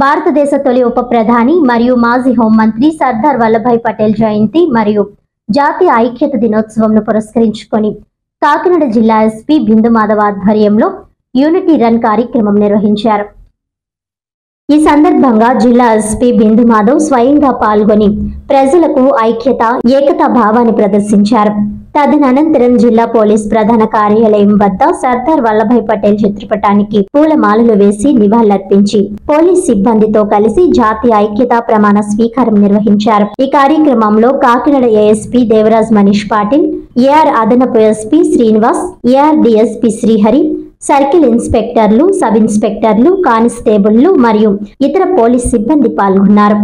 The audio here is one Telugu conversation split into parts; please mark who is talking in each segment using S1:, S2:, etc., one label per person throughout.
S1: భారతదేశ తొలి ఉప ప్రధాని మరియు మాజీ హోంమంత్రి సర్దార్ వల్లభాయ్ పటేల్ జయంతి మరియు జాతీయ ఐక్యత దినోత్సవంను పురస్కరించుకొని కాకినాడ జిల్లా ఎస్పీ బిందు మాధవ్ ఆధ్వర్యంలో యూనిటీ రన్ కార్యక్రమం నిర్వహించారు. ఈ సందర్భంగా జిల్లా ఎస్పీ బిందు మాధవ్ స్వయంగా పాల్గొని ప్రజలకు ఐక్యత, ఏకతా భావాన్ని ప్రదర్శించారు. తదనంతరం జిల్లా పోలీస్ ప్రధాన కార్యాలయం వద్ద సర్దార్ వల్లభాయ్ పటేల్ చిత్రపటానికి పూలమాలలు వేసి నివాళులర్పించి పోలీస్ సిబ్బందితో కలిసి జాతీయ ఐక్యతా ప్రమాణ స్వీకారం నిర్వహించారు. ఈ కార్యక్రమంలో కాకినాడ ఏఎస్పీ దేవరాజ్ మనీష్ పాటిల్, ఏఆర్ అదనపు SP Srinivas, AR DSP Srihari, circle ఇన్స్పెక్టర్లు, సబ్ ఇన్స్పెక్టర్లు, కానిస్టేబుళ్లు మరియు ఇతర పోలీస్ సిబ్బంది పాల్గొన్నారు.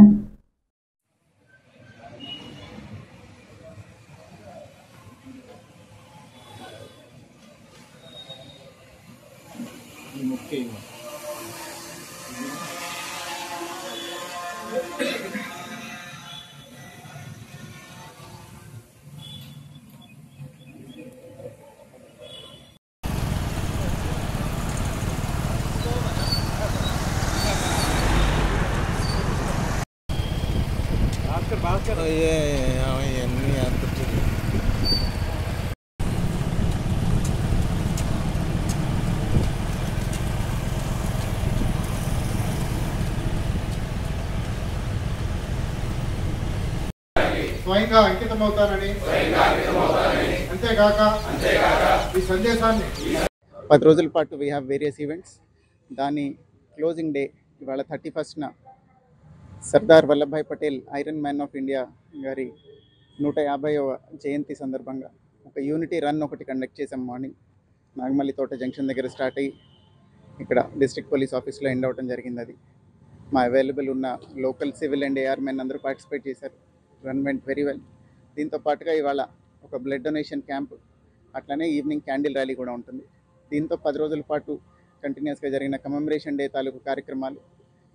S2: స్వయంగా అంకితమవుతానని అంతేగాక ఈ సందేశాన్ని
S3: 10 రోజుల పాటు వీ హ్యావ్ వేరియస్ ఈవెంట్స్. దాని క్లోజింగ్ డే ఇవాళ 31న Sardar Vallabhbhai Patel iron man of India గారి 150వ జయంతి సందర్భంగా ఒక యూనిటీ రన్ ఒకటి కండక్ట్ చేసాం. మార్నింగ్ నాగమల్లి తోట జంక్షన్ దగ్గర స్టార్ట్ అయ్యి ఇక్కడ డిస్ట్రిక్ట్ పోలీస్ ఆఫీస్లో ఎండ్ అవడం జరిగింది. అది మా అవైలబుల్ ఉన్న local civil and AR men అందరూ పార్టిసిపేట్ చేశారు. Run went very well. దీంతో పాటుగా ఇవాళ ఒక బ్లడ్ డొనేషన్ క్యాంప్, అట్లనే ఈవినింగ్ క్యాండిల్ ర్యాలీ కూడా ఉంటుంది. దీంతో 10 రోజుల పాటు కంటిన్యూస్గా జరిగిన కమెమరేషన్ డే తాలూకు కార్యక్రమాలు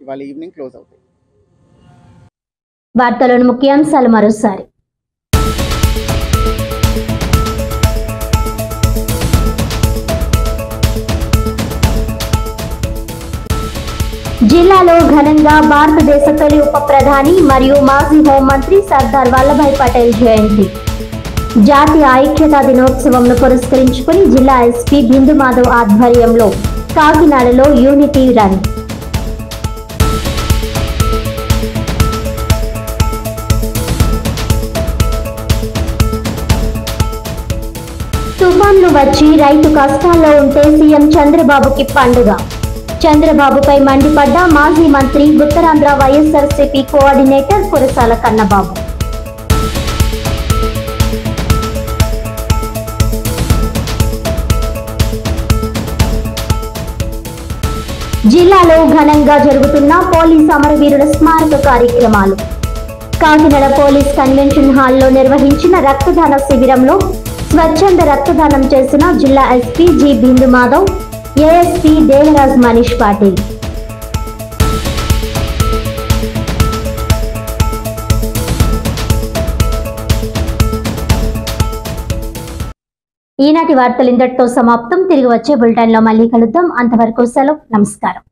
S3: ఇవాళ ఈవినింగ్ క్లోజ్ అవుతాయి.
S1: వార్తలోని ముఖ్యాంశాలు మరోసారి. జిల్లాలో ఘనంగా భారతదేశ తొలి ఉప ప్రధాని మరియు మాజీ హోంమంత్రి సర్దార్ వల్లభాయ్ పటేల్ జయంతి. జాతీయ ఐక్యతా దినోత్సవంను పురస్కరించుకుని జిల్లా ఎస్పీ బిందు మాధవ్ ఆధ్వర్యంలో కాకినాడలో యూనిటీ రన్. తుఫాన్లు వచ్చి రైతు కష్టాల్లో ఉంటే సీఎం చంద్రబాబుకి పండుగ. చంద్రబాబుపై మండిపడ్డ మాజీ మంత్రి ఉత్తరాంధ్ర వైఎస్ఆర్సీపీ కోఆర్డినేటర్ కురసాల కన్నబాబు. జిల్లాలో ఘనంగా జరుగుతున్న పోలీస్ అమరవీరుల స్మారక కార్యక్రమాలు. కాకినాడ పోలీస్ కన్వెన్షన్ హాల్లో నిర్వహించిన రక్తదాన శిబిరంలో స్వచ్ఛంద రక్తదానం చేసిన జిల్లా ఎస్పీ జి బిందు మాధవ్, ఏఎస్పీ దేవరాజ్ మనీష్ పాటిల్. ఈనాటి వార్తలు ఇంతటితో సమాప్తం. తిరిగి వచ్చే బులెటిన్లో మళ్ళీ కలుద్దాం. అంతవరకు సెలవు. నమస్కారం.